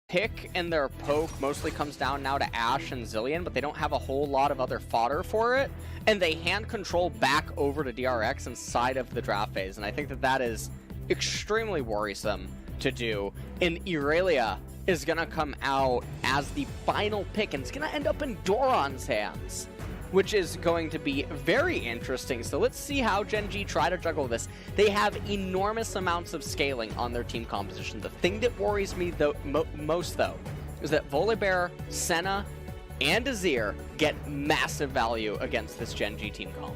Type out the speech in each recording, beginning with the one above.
pick and their poke mostly comes down now to Ashe and Zilean, but they don't have a whole lot of other fodder for it, and they hand control back over to DRX inside of the draft phase, and I think that that is extremely worrisome to do. And Irelia is going to come out as the final pick, and it's going to end up in Doran's hands, which is going to be very interesting. So let's see how Gen G try to juggle this. They have enormous amounts of scaling on their team composition. The thing that worries me most, though, is that Volibear, Senna, and Azir get massive value against this Gen G team comp.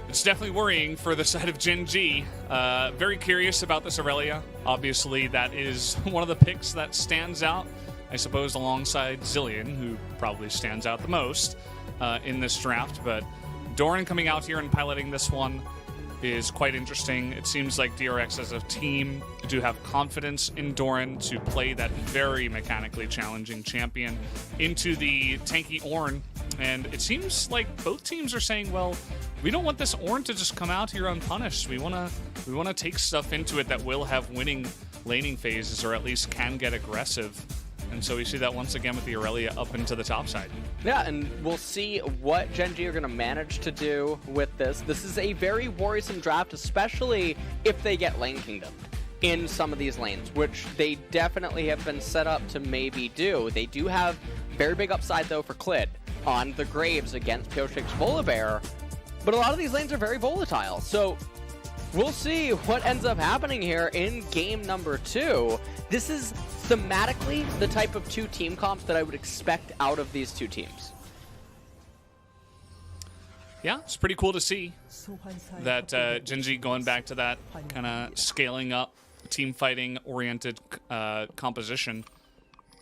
It's definitely worrying for the side of Gen G. Very curious about this Irelia. Obviously, that is one of the picks that stands out, I suppose, alongside Zilean, who probably stands out the most in this draft. But Doran coming out here and piloting this one is quite interesting. It seems like DRX as a team do have confidence in Doran to play that very mechanically challenging champion into the tanky Ornn. And it seems like both teams are saying, well, we don't want this Ornn to just come out here unpunished. We wanna take stuff into it that will have winning laning phases, or at least can get aggressive. And so we see that once again with the Irelia up into the top side. Yeah, and we'll see what Gen G are going to manage to do with this. This is a very worrisome draft, especially if they get lane kingdom in some of these lanes, which they definitely have been set up to maybe do. They do have very big upside, though, for Clid on the Graves against Pioshik's Volibear, but a lot of these lanes are very volatile. So we'll see what ends up happening here in game number 2. This is thematically the type of two team comps that I would expect out of these two teams. Yeah, it's pretty cool to see that Gen G going back to that kind of scaling up, team fighting oriented composition.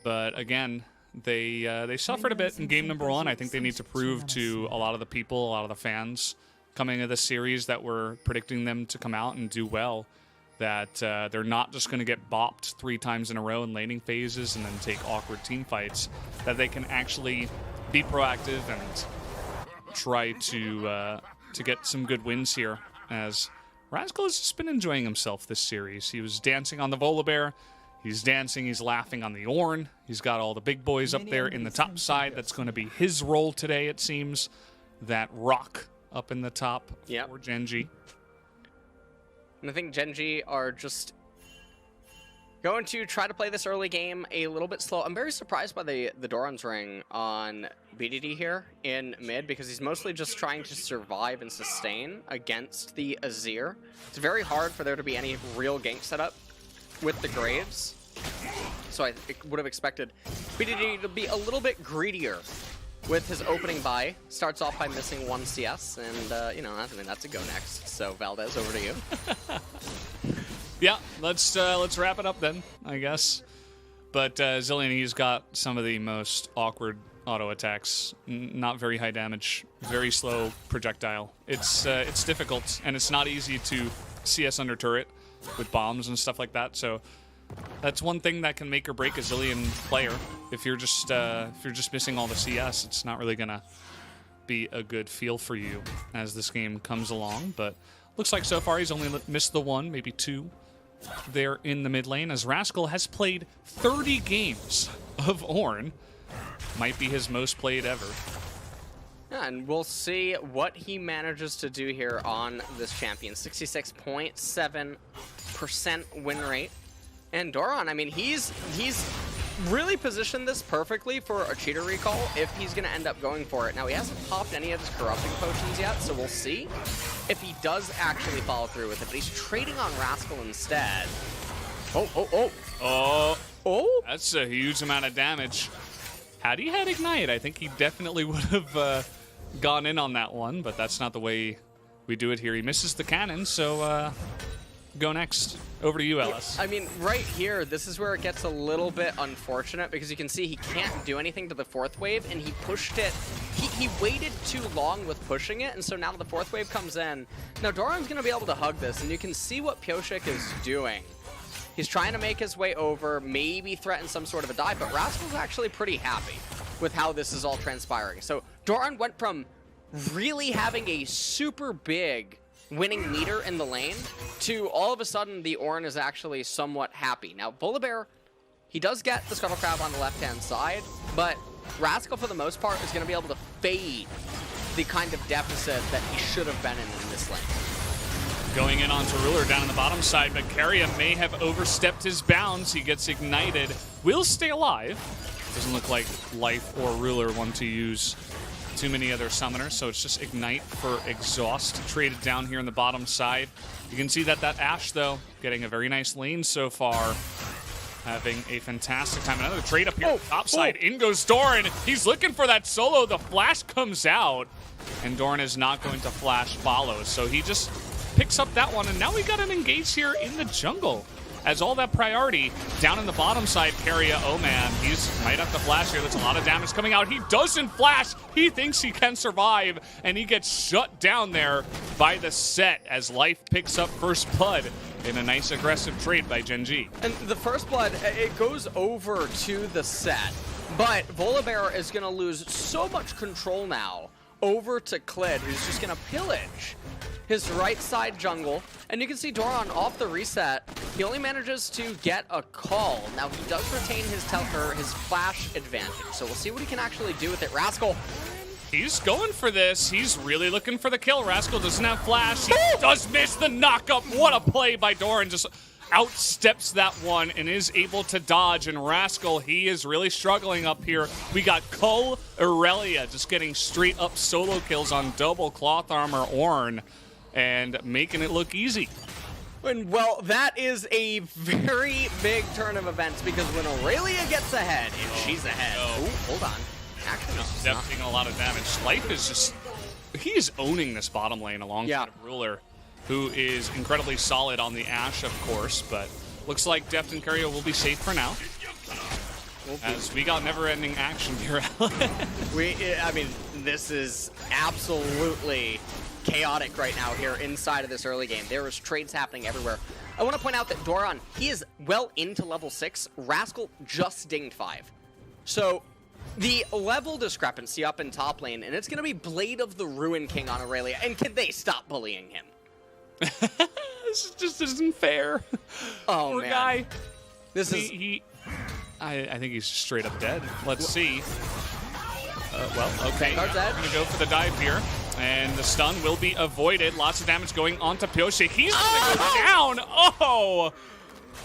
But again, they suffered a bit in game number 1. I think they need to prove to a lot of the people, a lot of the fans coming into this series that were predicting them to come out and do well, that they're not just going to get bopped 3 times in a row in laning phases and then take awkward team fights, that they can actually be proactive and try to get some good wins here, as Rascal has just been enjoying himself this series. He was dancing on the Volibear, he's dancing, he's laughing on the Ornn, he's got all the big boys up there in the top side. That's going to be his role today, it seems. That rock up in the top for Gen G. And I think Gen G are just going to try to play this early game a little bit slow. I'm very surprised by the Doran's ring on BDD here in mid, because he's mostly just trying to survive and sustain against the Azir. It's very hard for there to be any real gank setup with the Graves. So I would have expected BDD to be a little bit greedier with his opening buy. Starts off by missing 1 CS, and, you know, I mean, that's a go next. So, Valdez, over to you. Yeah, let's wrap it up then, I guess. But Zilean, he's got some of the most awkward auto attacks. Not very high damage, very slow projectile. It's difficult, and it's not easy to CS under turret with bombs and stuff like that. So that's one thing that can make or break a Zilean player. If you're just missing all the CS, it's not really gonna be a good feel for you as this game comes along. But looks like so far he's only missed the 1, maybe 2 there in the mid lane, as Rascal has played 30 games of Ornn. Might be his most played ever. Yeah, and we'll see what he manages to do here on this champion. 66.7% win rate. And Doran, I mean, he's really positioned this perfectly for a cheater recall if he's going to end up going for it. Now, he hasn't popped any of his corrupting potions yet, so we'll see if he does actually follow through with it. But he's trading on Rascal instead. Oh. That's a huge amount of damage. Had he had Ignite, I think he definitely would have gone in on that one, but that's not the way we do it here. He misses the cannon, so go next. Over to you, Ellis. I mean, right here, this is where it gets a little bit unfortunate, because you can see he can't do anything to the 4th wave, and he pushed it. He waited too long with pushing it, and so now the 4th wave comes in. Now, Doran's going to be able to hug this, and you can see what Pioshik is doing. He's trying to make his way over, maybe threaten some sort of a dive, but Rascal's actually pretty happy with how this is all transpiring. So Doran went from really having a super big winning meter in the lane to all of a sudden the Ornn is actually somewhat happy. Now, Volibear He does get the Scuttle Crab on the left-hand side, but Rascal, for the most part, is going to be able to fade the kind of deficit that he should have been in this lane. Going in onto Ruler down on the bottom side, but Keria may have overstepped his bounds. He gets ignited. Will stay alive. Doesn't look like Life or Ruler want to use too many other summoners, so it's just Ignite for Exhaust traded down here on the bottom side. You can see that Ashe, though, getting a very nice lane so far. Having a fantastic time. Another trade up here top side. In goes Doran. He's looking for that solo. The flash comes out, and Doran is not going to flash follow. So he just picks up that one, and now we got an engage here in the jungle. As all that priority down in the bottom side, Keria, oh man, he's might have to flash here. There's a lot of damage coming out. He doesn't flash. He thinks he can survive, and he gets shut down there by the set as Life picks up first blood in a nice aggressive trade by Gen G. And the first blood, it goes over to the set, but Volibear is going to lose so much control now over to Klid, who's just going to pillage his right side jungle. And you can see Doran off the reset. He only manages to get a call. Now he does retain his flash advantage, so we'll see what he can actually do with it. Rascal. He's going for this. He's really looking for the kill. Rascal doesn't have flash. He does miss the knockup. What a play by Doran. Just outsteps that one and is able to dodge. And Rascal, he is really struggling up here. We got Cull Aurelia just getting straight up solo kills on double cloth armor Ornn and making it look easy. And, well, that is a very big turn of events, because when Aurelia gets ahead, and she's ahead. Oh, hold on. Actually, he's taking a lot of damage. Life is just, he is owning this bottom lane alongside Ruler, who is incredibly solid on the Ashe, of course, but looks like Deft and Keria will be safe for now. As we got never-ending action here. I mean, this is absolutely chaotic right now here inside of this early game. There is trades happening everywhere. I want to point out that Doran, he is well into level 6. Rascal just dinged 5. So the level discrepancy up in top lane, and it's going to be Blade of the Ruin King on Aurelia. And can they stop bullying him? This just isn't fair. Oh, Poor man. guy. This is... I think he's straight up dead. Let's see. Well, okay. We're going to go for the dive here. And the stun will be avoided. Lots of damage going on to Pyosik. He's going to go down. Oh!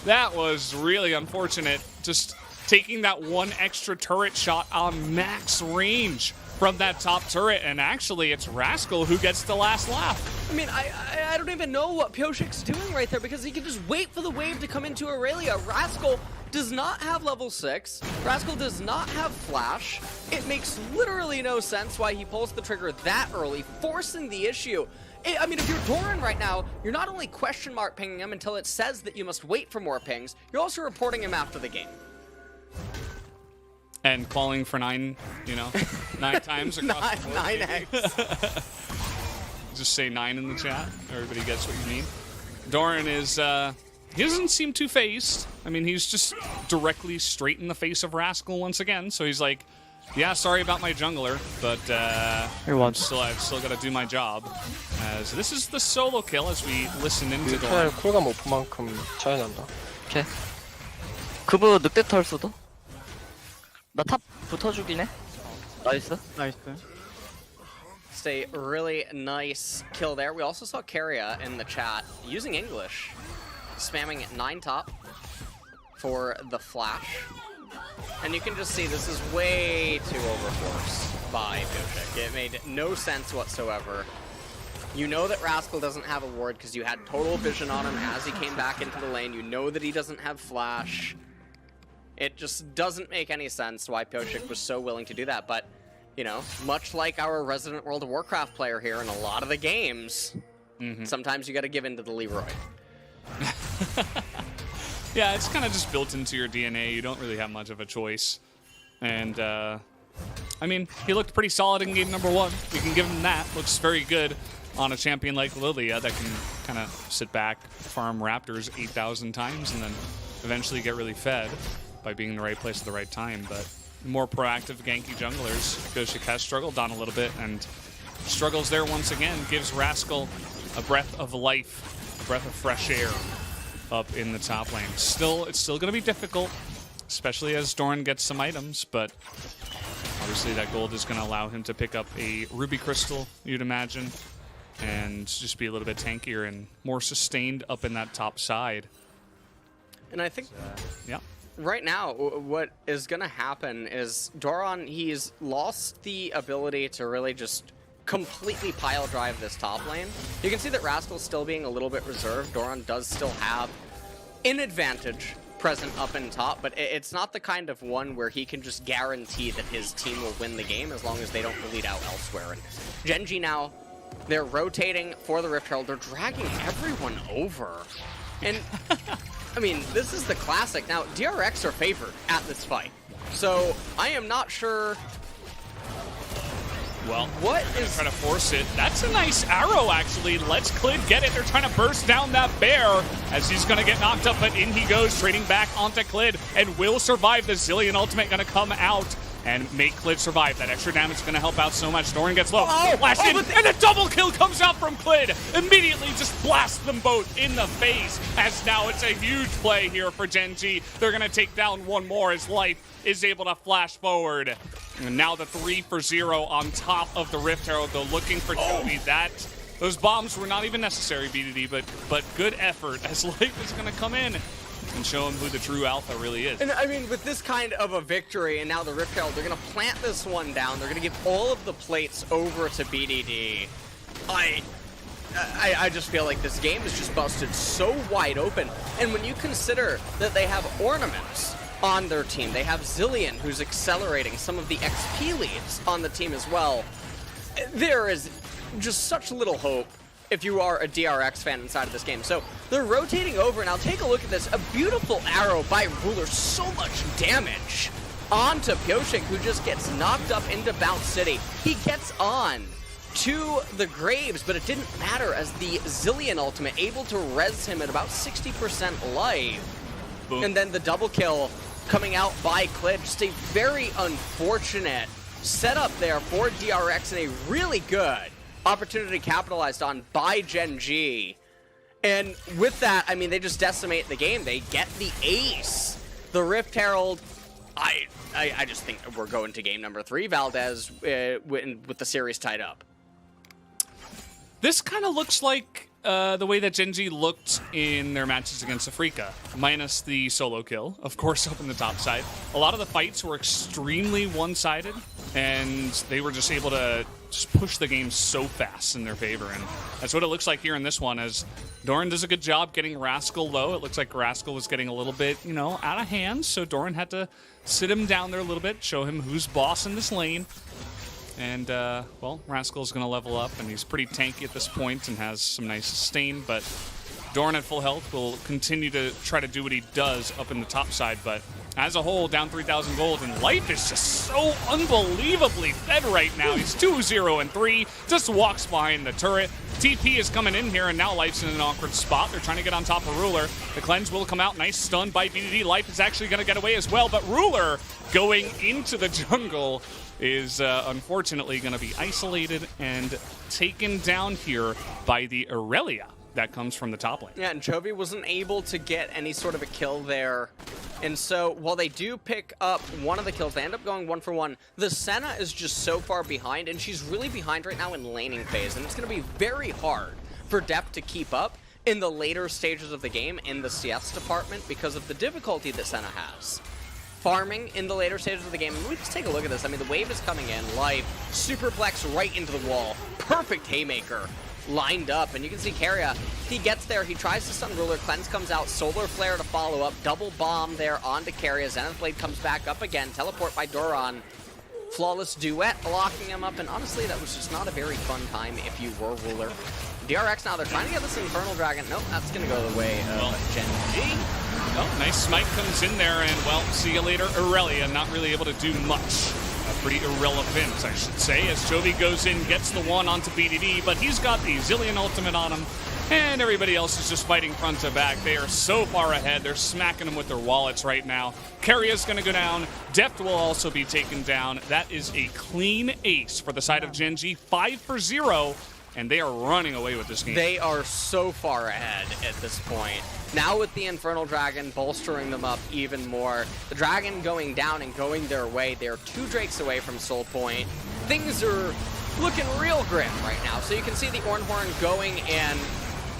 That was really unfortunate. Just taking that one extra turret shot on max range from that top turret. And actually, it's Rascal who gets the last laugh. I mean, I don't even know what Pyosik's doing right there, because he can just wait for the wave to come into Aurelia. Rascal does not have level 6. Rascal does not have flash. It makes literally no sense why he pulls the trigger that early, forcing the issue. I mean, if you're Doran right now, you're not only question mark pinging him until it says that you must wait for more pings, you're also reporting him after the game. And calling for 9 times across the board. 9x. Just say 9 in the chat. Everybody gets what you mean. Doran is... he doesn't seem too phased. I mean, he's just directly straight in the face of Rascal once again. So he's like, yeah, sorry about my jungler, but I've still got to do my job. As this is the solo kill as we listen into Doran. 쿨감 오프만큼 차이 난다. 오케이. 그브 늑대 털 수도. 나 탑 붙어주긴 해. 나이스. 나이스. It's a really nice kill there. We also saw Keria in the chat using English, spamming 9 top for the flash. And you can just see this is way too overforced by Pyosik. It made no sense whatsoever. You know that Rascal doesn't have a ward because you had total vision on him as he came back into the lane. You know that he doesn't have flash. It just doesn't make any sense why Pyosik was so willing to do that. But, you know, much like our resident World of Warcraft player here in a lot of the games, sometimes you got to give in to the Leroy. Yeah, it's kind of just built into your DNA. You don't really have much of a choice. And, I mean, he looked pretty solid in game number 1. We can give him that. Looks very good on a champion like Lilia that can kind of sit back, farm Raptors 8,000 times, and then eventually get really fed by being in the right place at the right time. But more proactive ganky junglers, Pyosik has struggled on a little bit, and struggles there once again. Gives Rascal a breath of life, a breath of fresh air up in the top lane. It's still going to be difficult. especially as Doran gets some items, but obviously that gold is going to allow him to pick up a ruby crystal, you'd imagine, and just be a little bit tankier and more sustained up in that top side. And I think Yeah. right now, what is going to happen is Doran, he's lost the ability to really just completely pile drive this top lane. You can see that Rascal's still being a little bit reserved. Doran does still have an advantage present up in top, but it's not the kind of one where he can just guarantee that his team will win the game as long as they don't bleed out elsewhere. And Genji now, they're rotating for the Rift Herald. They're dragging everyone over. And, I mean, this is the classic. Now, DRX are favored at this fight. So, I am not sure... Well, what is trying to force it? That's a nice arrow, actually. Let's Clid get it. They're trying to burst down that bear as he's going to get knocked up, but in he goes, trading back onto Clid, and will survive. The Zillion ultimate going to come out and make Clid survive. That extra damage is going to help out so much. Doran gets low. Flash in, and a double kill comes out from Clid. Immediately just blasts them both in the face, as now it's a huge play here for Genji. They're going to take down one more as Life is able to flash forward. And now the 3 for 0 on top of the Rift Herald, though, looking for Jovi. Those bombs were not even necessary, BDD, but good effort as Life is going to come in and show him who the true alpha really is. And I mean, with this kind of a victory, and now the Rift Herald, they're going to plant this one down. They're going to give all of the plates over to BDD. I just feel like this game is just busted so wide open. And when you consider that they have ornaments on their team, they have Zillion, who's accelerating some of the XP leads on the team as well. There is just such little hope if you are a DRX fan inside of this game. So they're rotating over, and I'll take a look at this. A beautiful arrow by Ruler, so much damage onto Pyoshik, who just gets knocked up into Bounce City. He gets on to the Graves, but it didn't matter as the Zillion ultimate able to res him at about 60% life. Boom. And then the double kill coming out by Clid. Just a very unfortunate setup there for DRX, and a really good opportunity capitalized on by Genji. And with that, I mean, they just decimate the game. They get the ace. The Rift Herald, I just think we're going to game number 3, Valdez, with the series tied up. This kind of looks like the way that Genji looked in their matches against Afrika, minus the solo kill, of course, up in the top side. A lot of the fights were extremely one-sided, and they were just able to just push the game so fast in their favor, and that's what it looks like here in this one, as Doran does a good job getting Rascal low. It looks like Rascal was getting a little bit, out of hand, so Doran had to sit him down there a little bit, show him who's boss in this lane. And, well, Rascal's going to level up, and he's pretty tanky at this point and has some nice sustain, but Doran at full health will continue to try to do what he does up in the top side, but as a whole, down 3,000 gold, and Life is just so unbelievably fed right now. He's 2-0-3, just walks behind the turret. TP is coming in here, and now Life's in an awkward spot. They're trying to get on top of Ruler. The cleanse will come out. Nice stun by BDD. Life is actually going to get away as well, but Ruler going into the jungle is unfortunately going to be isolated and taken down here by the Aurelia that comes from the top lane. Yeah, and Chovy wasn't able to get any sort of a kill there. And so, while they do pick up one of the kills, they end up going 1 for 1. The Senna is just so far behind, and she's really behind right now in laning phase, and it's going to be very hard for Dep to keep up in the later stages of the game in the CS department because of the difficulty that Senna has. Farming in the later stages of the game. And we just take a look at this. I mean, the wave is coming in. Life, superplex right into the wall. Perfect haymaker lined up. And you can see Keria, he gets there. He tries to stun Ruler. Cleanse comes out. Solar Flare to follow up. Double bomb there onto Keria. Zenith Blade comes back up again. Teleport by Doran. Flawless duet blocking him up. And honestly, that was just not a very fun time if you were Ruler. DRX now, they're trying to get this Infernal Dragon. Nope, that's going to go the way of Genji. Oh, nice smite comes in there, and, well, see you later, Aurelia. Not really able to do much. Pretty irrelevant, I should say, as Chovy goes in, gets the one onto BDD, but he's got the Zillion ultimate on him, and everybody else is just fighting front to back. They are so far ahead. They're smacking them with their wallets right now. Keria's going to go down. Deft will also be taken down. That is a clean ace for the side of Genji. 5 for 0. and they are running away with this game. They are so far ahead at this point. Now with the Infernal Dragon bolstering them up even more, the Dragon going down and going their way, they're 2 Drakes away from Soul Point. Things are looking real grim right now. So you can see the Ornhorn going and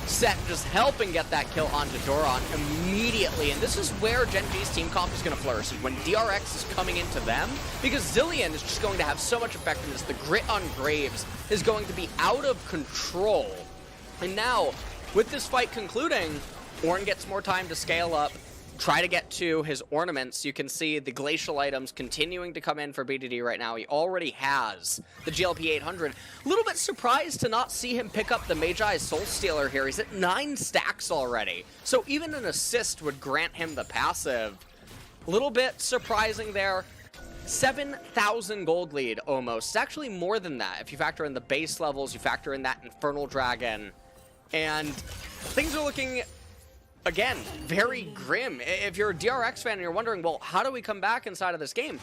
Set just helping get that kill onto Doran immediately, and this is where Gen G's team comp is going to flourish, when DRX is coming into them, because Zilean is just going to have so much effectiveness. The grit on Graves is going to be out of control. And now, with this fight concluding, Ornn gets more time to scale up, try to get to his ornaments. You can see the glacial items continuing to come in for BDD right now. He already has the GLP 800. A little bit surprised to not see him pick up the Magi's Soul Stealer here. He's at 9 stacks already. So even an assist would grant him the passive. A little bit surprising there. 7,000 gold lead almost. It's actually more than that if you factor in the base levels, you factor in that Infernal Dragon. And things are looking, again, very grim. If you're a DRX fan and you're wondering, well, how do we come back inside of this game?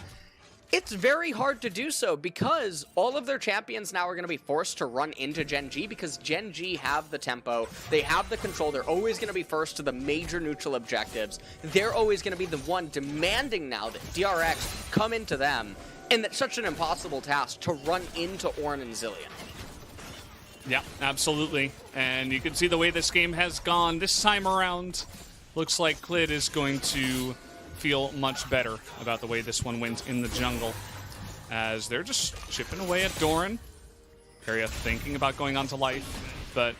It's very hard to do so because all of their champions now are going to be forced to run into Gen G because Gen G have the tempo, they have the control, they're always going to be first to the major neutral objectives. They're always going to be the one demanding now that DRX come into them, and that's such an impossible task to run into Ornn and Zilean. Yeah, absolutely. And you can see the way this game has gone this time around. Looks like Clid is going to feel much better about the way this one went in the jungle, as they're just chipping away at Doran. Keria thinking about going on to life, but,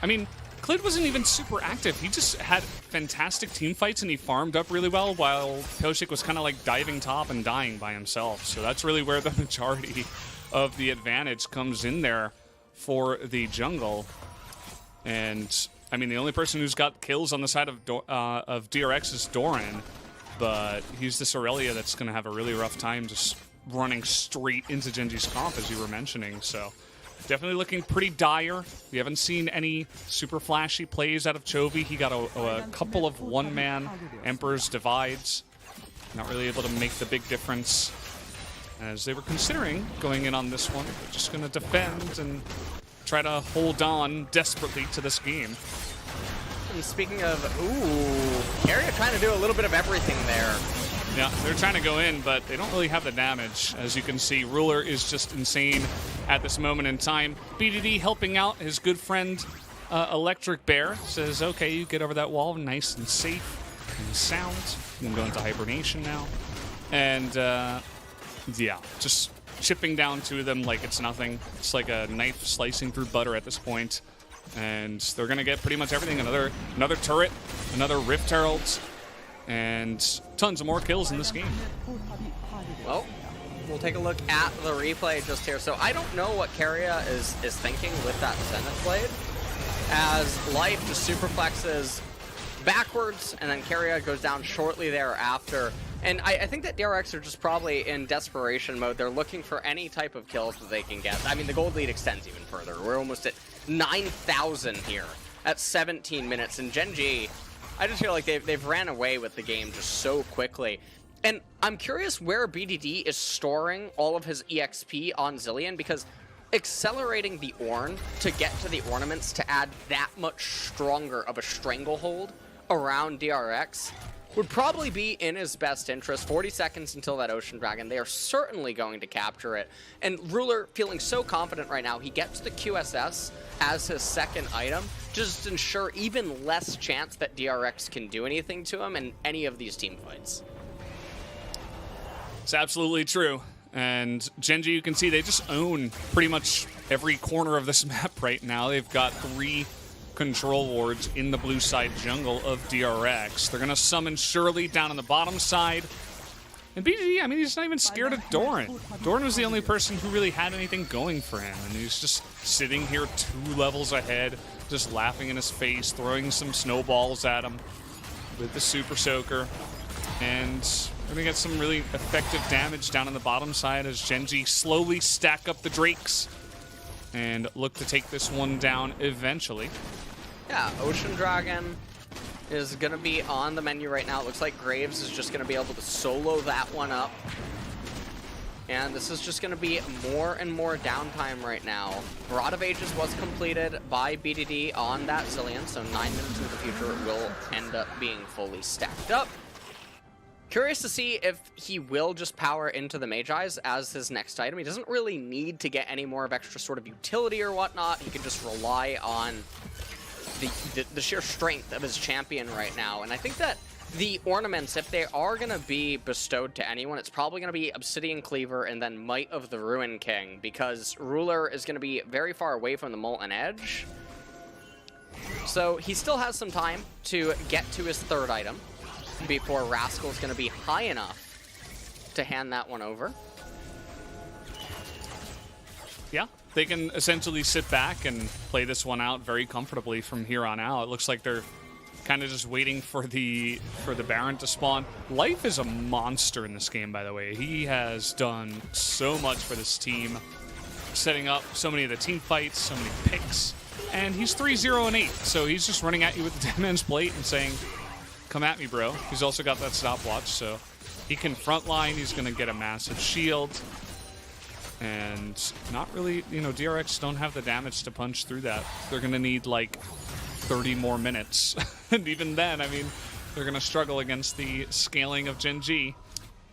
I mean, Clid wasn't even super active. He just had fantastic team fights, and he farmed up really well, while Koshik was kind of like diving top and dying by himself. So that's really where the majority of the advantage comes in there for the jungle. And I mean, the only person who's got kills on the side of DRX is Doran, but he's this Aurelia that's going to have a really rough time just running straight into Gen G's comp, as you were mentioning. So definitely looking pretty dire. We haven't seen any super flashy plays out of Chovy. He got a couple of one-man Emperor's Divides. Not really able to make the big difference, as they were considering going in on this one. They're just going to defend and try to hold on desperately to this game. And speaking of, Keria trying to do a little bit of everything there. Yeah, they're trying to go in, but they don't really have the damage. As you can see, Ruler is just insane at this moment in time. BDD helping out his good friend, Electric Bear. Says, okay, you get over that wall nice and safe and sound. You can go into hibernation now. And, yeah, just chipping down to them like it's nothing. It's like a knife slicing through butter at this point. And they're going to get pretty much everything. Another turret, another Rift Herald, and tons of more kills in this game. Well, we'll take a look at the replay just here. So I don't know what Keria is thinking with that Zenith Blade, as Life just superplexes backwards, and then Keria goes down shortly thereafter. And I think that DRX are just probably in desperation mode. They're looking for any type of kills that they can get. I mean, the gold lead extends even further. We're almost at 9,000 here at 17 minutes. And Gen G, I just feel like they've ran away with the game just so quickly. And I'm curious where BDD is storing all of his EXP on Zilean, because accelerating the Ornn to get to the ornaments to add that much stronger of a stranglehold around DRX would probably be in his best interest. 40 seconds until that Ocean Dragon. They are certainly going to capture it. And Ruler feeling so confident right now, he gets the QSS as his second item, just to ensure even less chance that DRX can do anything to him in any of these team fights. It's absolutely true. And Gen G, you can see they just own pretty much every corner of this map right now. They've got 3 control wards in the blue side jungle of DRX. They're going to summon Shirley down on the bottom side. And BGD, I mean, he's not even scared of Doran. Doran was the only person who really had anything going for him. And he's just sitting here 2 levels ahead, just laughing in his face, throwing some snowballs at him with the Super Soaker. And we're going to get some really effective damage down on the bottom side as Gen G slowly stack up the Drakes and look to take this one down eventually. Yeah, Ocean Dragon is going to be on the menu right now. It looks like Graves is just going to be able to solo that one up. And this is just going to be more and more downtime right now. Rod of Ages was completed by BDD on that Zillion, so 9 minutes into the future will end up being fully stacked up. Curious to see if he will just power into the Magi's as his next item. He doesn't really need to get any more of extra sort of utility or whatnot. He can just rely on the sheer strength of his champion right now. And I think that the ornaments, if they are going to be bestowed to anyone, it's probably going to be Obsidian Cleaver and then Might of the Ruin King, because Ruler is going to be very far away from the Molten Edge. So he still has some time to get to his third item before Rascal's going to be high enough to hand that one over. Yeah, they can essentially sit back and play this one out very comfortably from here on out. It looks like they're kind of just waiting for the Baron to spawn. Life is a monster in this game, by the way. He has done so much for this team, setting up so many of the team fights, so many picks, and he's 3-0-8, so he's just running at you with the Dead Man's Plate and saying, come at me, bro. He's also got that stopwatch, so he can frontline. He's going to get a massive shield, and not really, you know, DRX don't have the damage to punch through that. They're going to need like 30 more minutes. And even then, I mean, they're going to struggle against the scaling of Gen G.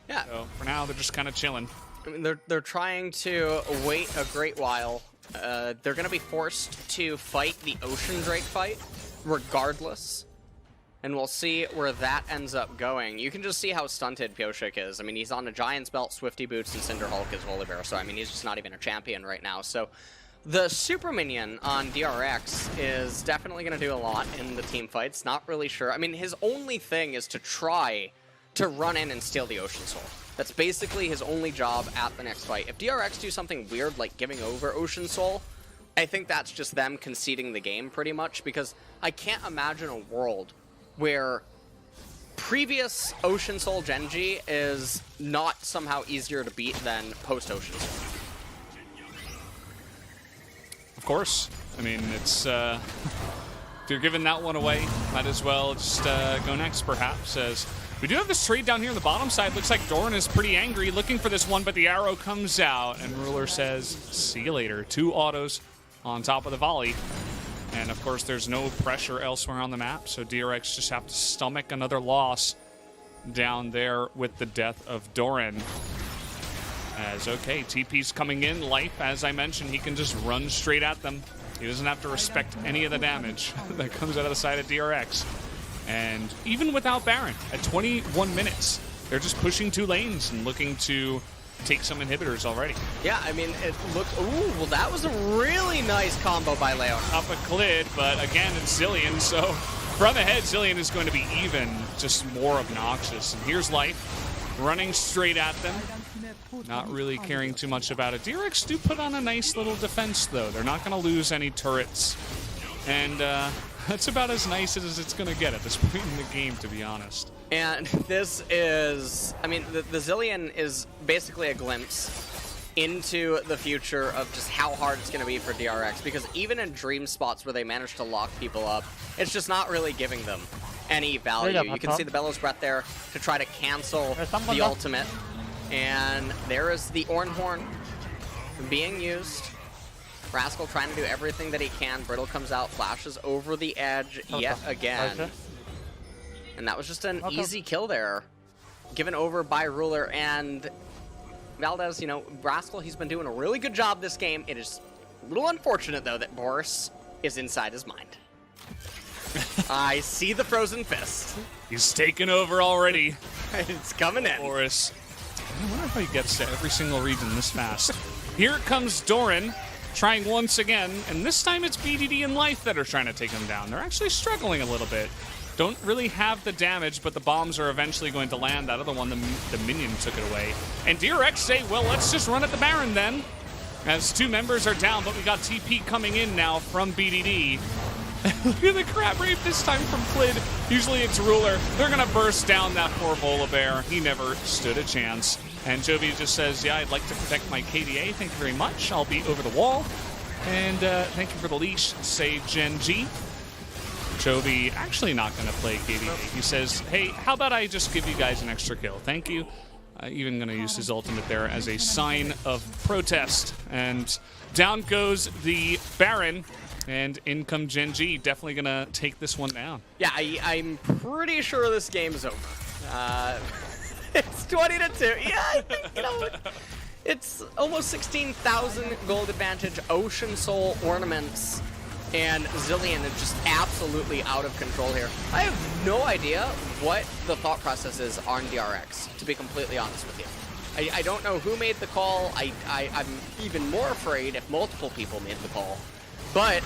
Yeah. So for now, they're just kind of chilling. I mean, they're trying to wait a great while. They're going to be forced to fight the Ocean Drake fight regardless. And we'll see where that ends up going. You can just see how stunted Pioshik is. I mean, he's on a Giant's Belt, Swifty Boots, and Cinder Hulk as Volibear. So, I mean, he's just not even a champion right now. So the Super Minion on DRX is definitely going to do a lot in the team fights. Not really sure. I mean, his only thing is to try to run in and steal the Ocean Soul. That's basically his only job at the next fight. If DRX do something weird like giving over Ocean Soul, I think that's just them conceding the game pretty much, because I can't imagine a world where previous Ocean Soul Genji is not somehow easier to beat than post-Ocean Soul. Of course. I mean, it's if you're giving that one away, might as well just go next, perhaps. As we do have this trade down here on the bottom side. Looks like Doran is pretty angry, looking for this one, but the arrow comes out, and Ruler says, see you later. 2 autos on top of the volley. And of course, there's no pressure elsewhere on the map, so DRX just have to stomach another loss down there with the death of Doran. As, okay, TP's coming in. Life, as I mentioned, he can just run straight at them. He doesn't have to respect any of the damage that comes out of the side of DRX. And even without Baron, at 21 minutes, they're just pushing 2 lanes and looking to take some inhibitors already. Yeah, I mean, it looked... Ooh, well, that was a really nice combo by Leon. Up a Clid, but again, it's Zillion, so from ahead, Zillion is going to be even just more obnoxious. And here's Life running straight at them. Not really caring too much about it. DRX do put on a nice little defense, though. They're not going to lose any turrets. And that's about as nice as it's going to get at this point in the game, to be honest. And this is... I mean, the Zillion is basically a glimpse into the future of just how hard it's going to be for DRX, because even in dream spots where they manage to lock people up, it's just not really giving them any value. You can see the Bellows Breath there to try to cancel the ultimate. And there is the Ornhorn being used. Rascal trying to do everything that he can. Brittle comes out, flashes over the edge yet again. And that was just an easy kill there, given over by Ruler. And Valdez, you know, Rascal, he's been doing a really good job this game. It is a little unfortunate, though, that Boris is inside his mind. I see the frozen fist. He's taken over already. It's coming in. Boris. I wonder how he gets to every single region this fast. Here comes Doran, trying once again, and this time it's BDD and Life that are trying to take him down. They're actually struggling a little bit. Don't really have the damage, but the bombs are eventually going to land. That other one, the minion took it away. And DRX say, well, let's just run at the Baron then, as 2 members are down, but we got TP coming in now from BDD. Look at the crab rape this time from Clid. Usually it's Ruler. They're going to burst down that poor Volibear. He never stood a chance. And Jovi just says, yeah, I'd like to protect my KDA. Thank you very much. I'll be over the wall. And thank you for the leash, say Gen G. Jovi actually not going to play KDA. He says, hey, how about I just give you guys an extra kill? Thank you. Even going to use his ultimate there as a sign of protest. And down goes the Baron, and in come Gen G. Definitely going to take this one down. Yeah, I'm pretty sure this game's over. It's 20-2. Yeah, I think, you know, it's almost 16,000 gold advantage. Ocean Soul ornaments and Zillion is just absolutely out of control here. I have no idea what the thought process is on DRX, to be completely honest with you. I don't know who made the call. I'm even more afraid if multiple people made the call. But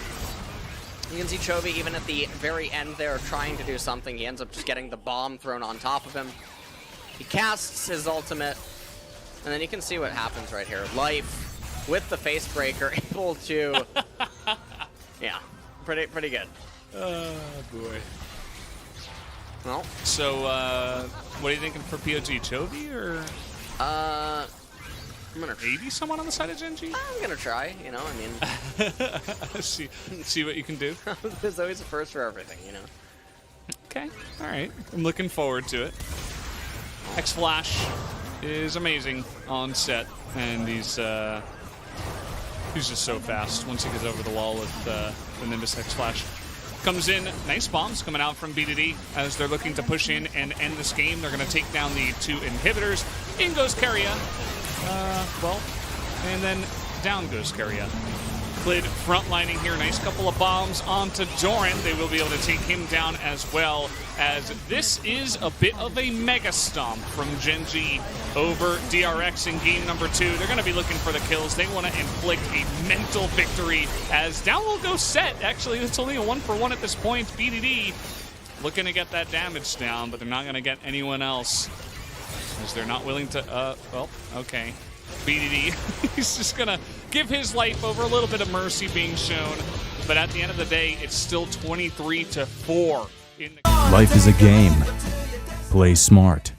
you can see Chovy even at the very end there trying to do something. He ends up just getting the bomb thrown on top of him. He casts his ultimate, and then you can see what happens right here. Life with the face breaker, able to... Yeah, pretty good. Oh, boy. Well, so, what are you thinking for POG? Chovy or I'm gonna maybe someone on the side of Gen G? I'm gonna try, you know, I mean... see what you can do. There's always a first for everything, you know? Okay, all right. I'm looking forward to it. X-Flash is amazing on set, and he's just so fast once he gets over the wall with the Nimbus X-Flash. Comes in, nice bombs coming out from BDD as they're looking to push in and end this game. They're going to take down the 2 inhibitors. In goes Keria. And then down goes Keria. Clid frontlining here. Nice couple of bombs onto Doran. They will be able to take him down as well, as this is a bit of a mega stomp from Gen G over DRX in game number 2. They're going to be looking for the kills. They want to inflict a mental victory as down will go Set. Actually, it's only a 1-for-1 at this point. BDD looking to get that damage down, but they're not going to get anyone else as they're not willing to, well, okay. BDD, he's just going to give his life over, a little bit of mercy being shown. But at the end of the day, it's still 23-4. Life is a game. Play smart.